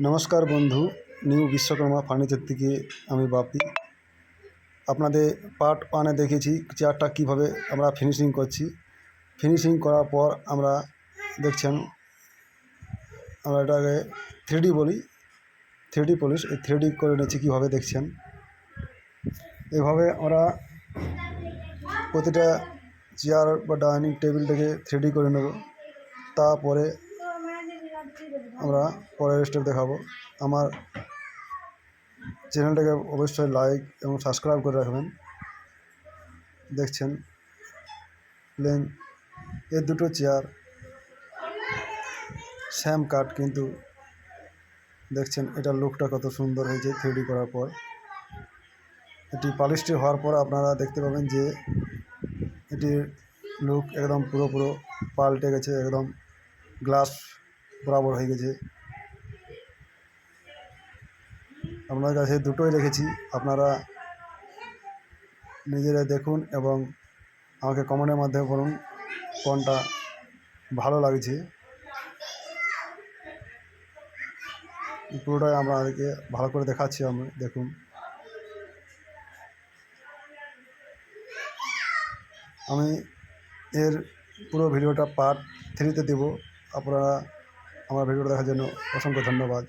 নমস্কার বন্ধু, new Vishwakarma furniture থেকে আমি বাপি। আপনাদের পার্ট ওয়ানে দেখেছি চেয়ারটা কীভাবে আমরা ফিনিশিং করছি। ফিনিশিং করার পর আমরা দেখছেন আমরা এটাকে 3D বলি, 3D পলিশ। এই 3D করে নিচ্ছি কীভাবে দেখছেন। এভাবে আমরা প্রতিটা চেয়ার বা ডাইনিং টেবিলটাকে 3D করে নেব। তারপরে আমরা পরের স্টেপ দেখাবো। আমার চ্যানেলটাকে অবশ্যই লাইক এবং সাবস্ক্রাইব করে রাখবেন। দেখছেন প্লেন এর দুটো চেয়ার স্যাম কাট, কিন্তু দেখছেন এটার লুকটা কত সুন্দর হয়েছে 3D করার পর। এটি পালিশটি হওয়ার পর আপনারা দেখতে পাবেন যে এটির লুক একদম পুরো পাল্টে গেছে, একদম গ্লাস বরাবর হয়ে গেছে। আপনাদের কাছে দুটোই রেখেছি, আপনারা নিজেরা দেখুন এবং আমাকে কমেন্টের মাধ্যমে বলুন কোনটা ভালো লাগছে। পুরোটাই আপনাদেরকে ভালো করে দেখাচ্ছি আমি, দেখুন। আমি এর পুরো ভিডিওটা পার্ট 3-তে দেব। আপনারা আমার ভিডিওটা দেখার জন্য অসংখ্য ধন্যবাদ।